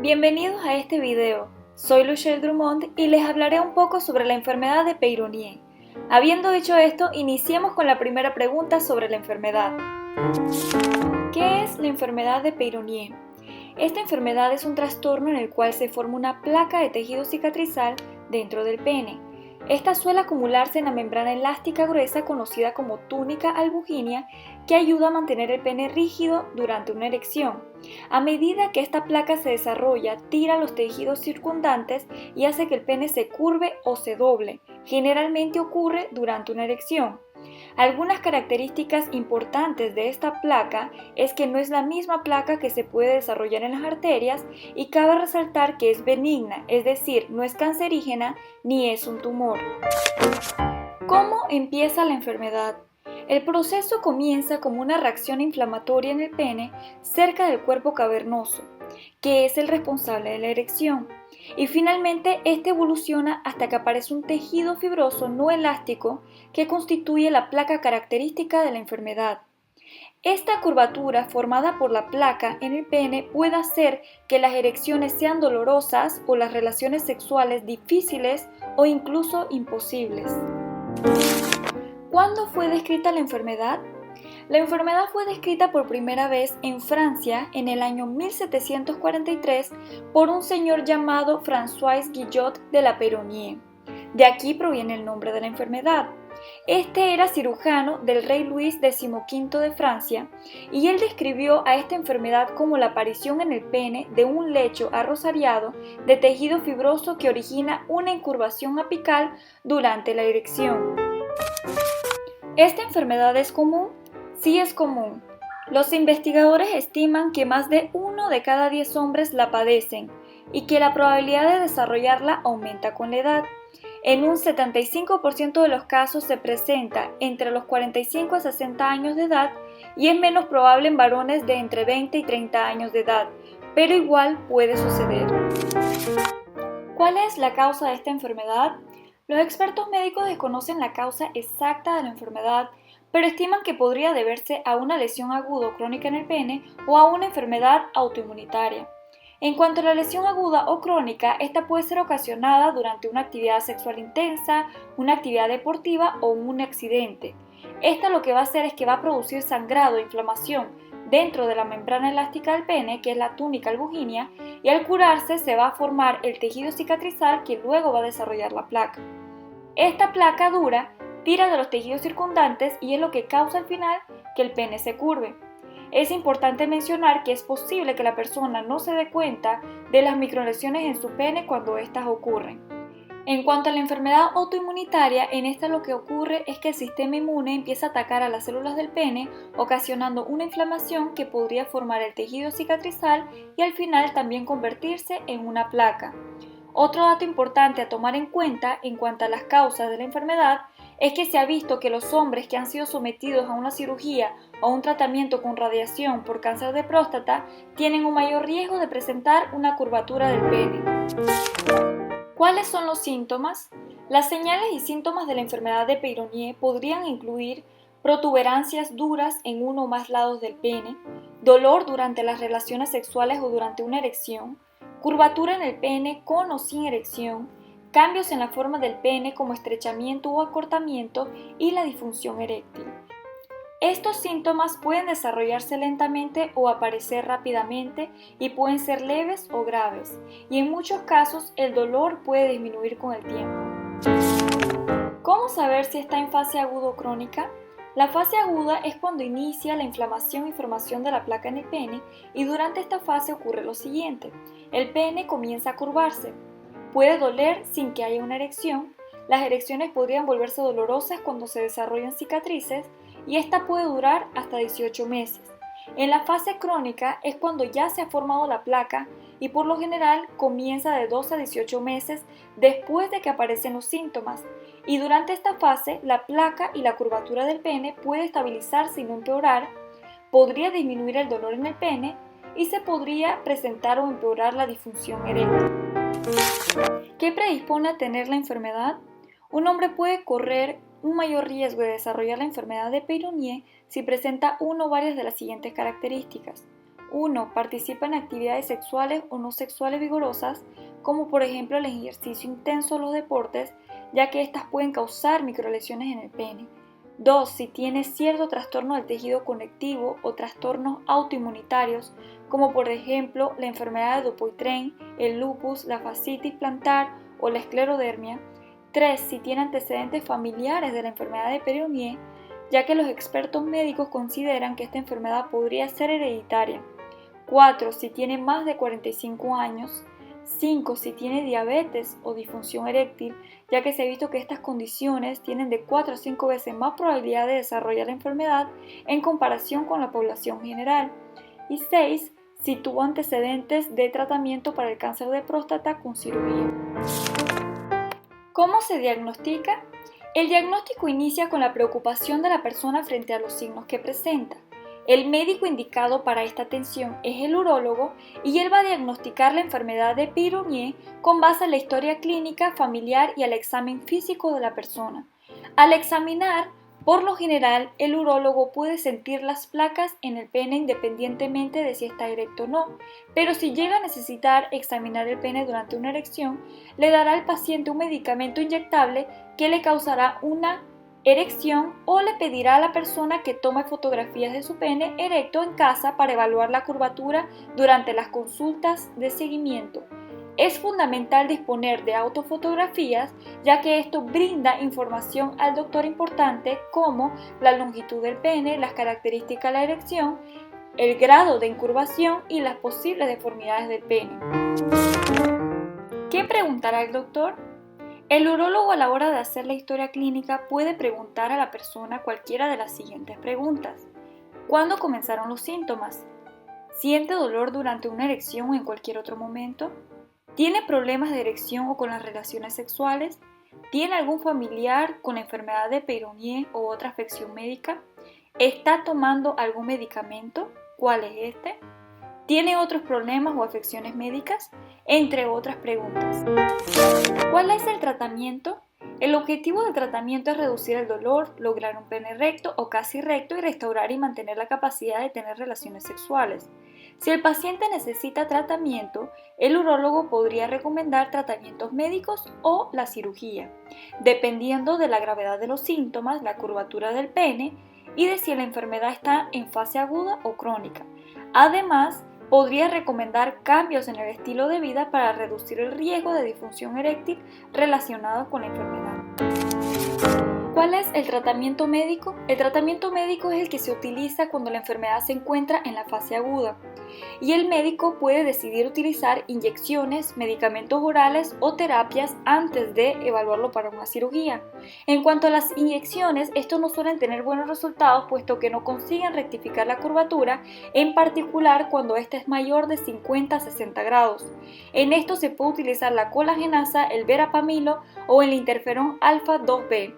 Bienvenidos a este video. Soy Luchelle Drummond y les hablaré un poco sobre la enfermedad de Peyronie. Habiendo dicho esto, iniciemos con la primera pregunta sobre la enfermedad. ¿Qué es la enfermedad de Peyronie? Esta enfermedad es un trastorno en el cual se forma una placa de tejido cicatrizal dentro del pene. Esta suele acumularse en la membrana elástica gruesa conocida como túnica albuginea, que ayuda a mantener el pene rígido durante una erección. A medida que esta placa se desarrolla, tira los tejidos circundantes y hace que el pene se curve o se doble. Generalmente ocurre durante una erección. Algunas características importantes de esta placa es que no es la misma placa que se puede desarrollar en las arterias y cabe resaltar que es benigna, es decir, no es cancerígena ni es un tumor. ¿Cómo empieza la enfermedad? El proceso comienza como una reacción inflamatoria en el pene cerca del cuerpo cavernoso, que es el responsable de la erección. Y finalmente, este evoluciona hasta que aparece un tejido fibroso no elástico que constituye la placa característica de la enfermedad. Esta curvatura formada por la placa en el pene puede hacer que las erecciones sean dolorosas o las relaciones sexuales difíciles o incluso imposibles. ¿Cuándo fue descrita la enfermedad? La enfermedad fue descrita por primera vez en Francia en el año 1743 por un señor llamado François Guillot de la Peyronie. De aquí proviene el nombre de la enfermedad. Este era cirujano del rey Luis XV de Francia y él describió a esta enfermedad como la aparición en el pene de un lecho arrosariado de tejido fibroso que origina una incurvación apical durante la erección. ¿Esta enfermedad es común? Sí es común. Los investigadores estiman que más de 1 de cada 10 hombres la padecen y que la probabilidad de desarrollarla aumenta con la edad. En un 75% de los casos se presenta entre los 45 a 60 años de edad y es menos probable en varones de entre 20 y 30 años de edad, pero igual puede suceder. ¿Cuál es la causa de esta enfermedad? Los expertos médicos desconocen la causa exacta de la enfermedad, pero estiman que podría deberse a una lesión aguda o crónica en el pene o a una enfermedad autoinmunitaria. En cuanto a la lesión aguda o crónica, esta puede ser ocasionada durante una actividad sexual intensa, una actividad deportiva o un accidente. Esta lo que va a hacer es que va a producir sangrado e inflamación dentro de la membrana elástica del pene, que es la túnica albuginea, y al curarse se va a formar el tejido cicatrizal que luego va a desarrollar la placa. Esta placa dura tira de los tejidos circundantes y es lo que causa al final que el pene se curve. Es importante mencionar que es posible que la persona no se dé cuenta de las microlesiones en su pene cuando estas ocurren. En cuanto a la enfermedad autoinmunitaria, en esta lo que ocurre es que el sistema inmune empieza a atacar a las células del pene, ocasionando una inflamación que podría formar el tejido cicatrizal y al final también convertirse en una placa. Otro dato importante a tomar en cuenta en cuanto a las causas de la enfermedad es que se ha visto que los hombres que han sido sometidos a una cirugía o un tratamiento con radiación por cáncer de próstata tienen un mayor riesgo de presentar una curvatura del pene. ¿Cuáles son los síntomas? Las señales y síntomas de la enfermedad de Peyronie podrían incluir protuberancias duras en uno o más lados del pene, dolor durante las relaciones sexuales o durante una erección, curvatura en el pene con o sin erección, cambios en la forma del pene como estrechamiento o acortamiento y la disfunción eréctil. Estos síntomas pueden desarrollarse lentamente o aparecer rápidamente y pueden ser leves o graves, y en muchos casos el dolor puede disminuir con el tiempo. ¿Cómo saber si está en fase aguda o crónica? La fase aguda es cuando inicia la inflamación y formación de la placa en el pene y durante esta fase ocurre lo siguiente. El pene comienza a curvarse. Puede doler sin que haya una erección. Las erecciones podrían volverse dolorosas cuando se desarrollan cicatrices y esta puede durar hasta 18 meses. En la fase crónica es cuando ya se ha formado la placa y por lo general comienza de 2 a 18 meses después de que aparecen los síntomas. Y durante esta fase, la placa y la curvatura del pene puede estabilizarse y no empeorar, podría disminuir el dolor en el pene y se podría presentar o empeorar la disfunción eréctil. ¿Qué predispone a tener la enfermedad? Un hombre puede correr un mayor riesgo de desarrollar la enfermedad de Peyronie si presenta una o varias de las siguientes características. 1. Participa en actividades sexuales o no sexuales vigorosas, como por ejemplo el ejercicio intenso o los deportes, ya que estas pueden causar microlesiones en el pene. 2. Si tiene cierto trastorno del tejido conectivo o trastornos autoinmunitarios, como por ejemplo la enfermedad de Dupuytren, el lupus, la fascitis plantar o la esclerodermia. 3. Si tiene antecedentes familiares de la enfermedad de Peyronie, ya que los expertos médicos consideran que esta enfermedad podría ser hereditaria. 4. Si tiene más de 45 años. 5. Si tiene diabetes o disfunción eréctil, ya que se ha visto que estas condiciones tienen de 4 a 5 veces más probabilidad de desarrollar la enfermedad en comparación con la población general. Y 6. Si tuvo antecedentes de tratamiento para el cáncer de próstata con cirugía. ¿Cómo se diagnostica? El diagnóstico inicia con la preocupación de la persona frente a los signos que presenta. El médico indicado para esta atención es el urólogo y él va a diagnosticar la enfermedad de Peyronie con base en la historia clínica, familiar y al examen físico de la persona. Al examinar, por lo general, el urólogo puede sentir las placas en el pene independientemente de si está erecto o no, pero si llega a necesitar examinar el pene durante una erección, le dará al paciente un medicamento inyectable que le causará una erección o le pedirá a la persona que tome fotografías de su pene erecto en casa para evaluar la curvatura durante las consultas de seguimiento. Es fundamental disponer de autofotografías, ya que esto brinda información al doctor importante como la longitud del pene, las características de la erección, el grado de incurvación y las posibles deformidades del pene. ¿Qué preguntará el doctor? El urólogo a la hora de hacer la historia clínica puede preguntar a la persona cualquiera de las siguientes preguntas. ¿Cuándo comenzaron los síntomas? ¿Siente dolor durante una erección o en cualquier otro momento? ¿Tiene problemas de erección o con las relaciones sexuales? ¿Tiene algún familiar con la enfermedad de Peyronie o otra afección médica? ¿Está tomando algún medicamento? ¿Cuál es este? ¿Tiene otros problemas o afecciones médicas? Entre otras preguntas. ¿Cuál es el tratamiento? El objetivo del tratamiento es reducir el dolor, lograr un pene recto o casi recto y restaurar y mantener la capacidad de tener relaciones sexuales. Si el paciente necesita tratamiento, el urólogo podría recomendar tratamientos médicos o la cirugía, dependiendo de la gravedad de los síntomas, la curvatura del pene y de si la enfermedad está en fase aguda o crónica. Además, podría recomendar cambios en el estilo de vida para reducir el riesgo de disfunción eréctil relacionado con la enfermedad. ¿Cuál es el tratamiento médico? El tratamiento médico es el que se utiliza cuando la enfermedad se encuentra en la fase aguda y el médico puede decidir utilizar inyecciones, medicamentos orales o terapias antes de evaluarlo para una cirugía. En cuanto a las inyecciones, estos no suelen tener buenos resultados puesto que no consiguen rectificar la curvatura, en particular cuando ésta es mayor de 50 a 60 grados. En esto se puede utilizar la colagenasa, el verapamilo o el interferón alfa 2B.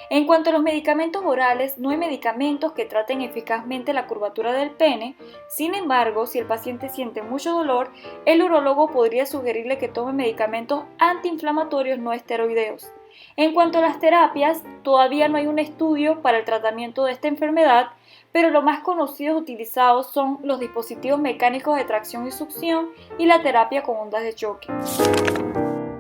En cuanto a los medicamentos orales, no hay medicamentos que traten eficazmente la curvatura del pene. Sin embargo, si el paciente siente mucho dolor, el urólogo podría sugerirle que tome medicamentos antiinflamatorios no esteroideos. En cuanto a las terapias, todavía no hay un estudio para el tratamiento de esta enfermedad, pero los más conocidos utilizados son los dispositivos mecánicos de tracción y succión y la terapia con ondas de choque.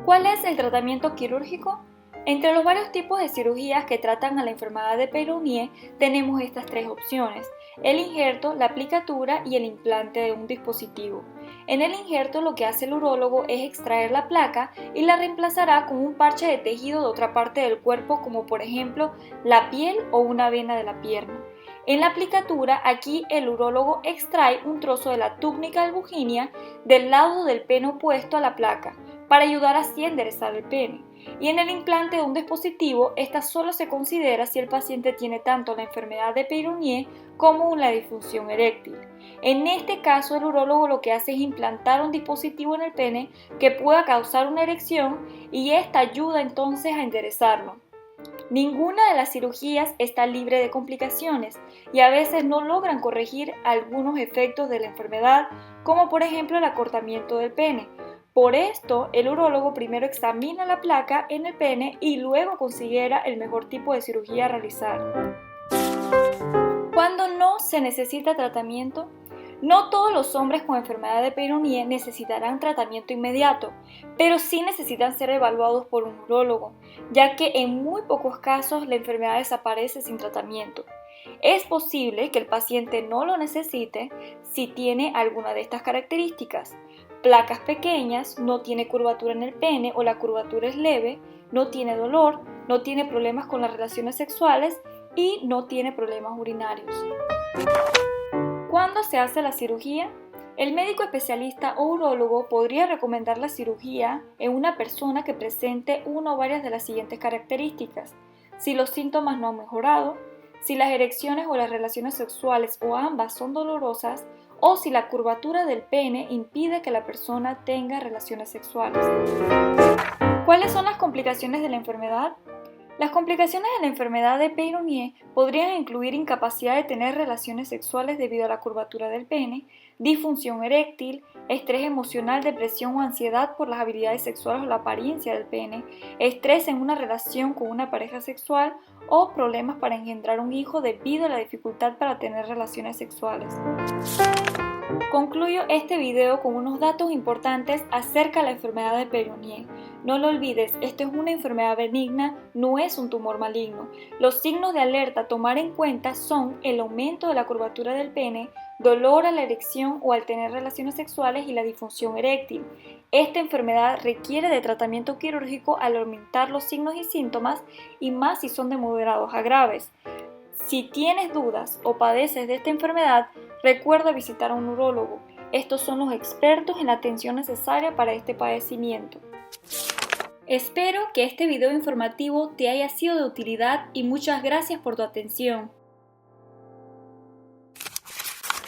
¿Cuál es el tratamiento quirúrgico? Entre los varios tipos de cirugías que tratan a la enfermedad de Peyronie, tenemos estas tres opciones: el injerto, la aplicatura y el implante de un dispositivo. En el injerto lo que hace el urólogo es extraer la placa y la reemplazará con un parche de tejido de otra parte del cuerpo, como por ejemplo la piel o una vena de la pierna. En la aplicatura, aquí el urólogo extrae un trozo de la túnica albuginia del lado del pene opuesto a la placa, para ayudar así a enderezar el pene. Y en el implante de un dispositivo, esta solo se considera si el paciente tiene tanto la enfermedad de Peyronie como una disfunción eréctil. En este caso, el urólogo lo que hace es implantar un dispositivo en el pene que pueda causar una erección y esta ayuda entonces a enderezarlo. Ninguna de las cirugías está libre de complicaciones y a veces no logran corregir algunos efectos de la enfermedad, como por ejemplo el acortamiento del pene. Por esto, el urólogo primero examina la placa en el pene y luego considera el mejor tipo de cirugía a realizar. ¿Cuándo no se necesita tratamiento? No todos los hombres con enfermedad de Peyronie necesitarán tratamiento inmediato, pero sí necesitan ser evaluados por un urólogo, ya que en muy pocos casos la enfermedad desaparece sin tratamiento. Es posible que el paciente no lo necesite si tiene alguna de estas características: placas pequeñas, no tiene curvatura en el pene o la curvatura es leve, no tiene dolor, no tiene problemas con las relaciones sexuales y no tiene problemas urinarios. ¿Cuándo se hace la cirugía? El médico especialista o urólogo podría recomendar la cirugía en una persona que presente una o varias de las siguientes características: si los síntomas no han mejorado, si las erecciones o las relaciones sexuales o ambas son dolorosas, o si la curvatura del pene impide que la persona tenga relaciones sexuales. ¿Cuáles son las complicaciones de la enfermedad? Las complicaciones de la enfermedad de Peyronie podrían incluir incapacidad de tener relaciones sexuales debido a la curvatura del pene, disfunción eréctil, estrés emocional, depresión o ansiedad por las habilidades sexuales o la apariencia del pene, estrés en una relación con una pareja sexual o problemas para engendrar un hijo debido a la dificultad para tener relaciones sexuales. Concluyo este video con unos datos importantes acerca de la enfermedad de Peyronie. No lo olvides, esto es una enfermedad benigna, no es un tumor maligno. Los signos de alerta a tomar en cuenta son el aumento de la curvatura del pene, dolor a la erección o al tener relaciones sexuales y la disfunción eréctil. Esta enfermedad requiere de tratamiento quirúrgico al aumentar los signos y síntomas, y más si son de moderados a graves. Si tienes dudas o padeces de esta enfermedad, recuerda visitar a un urólogo. Estos son los expertos en la atención necesaria para este padecimiento. Espero que este video informativo te haya sido de utilidad y muchas gracias por tu atención.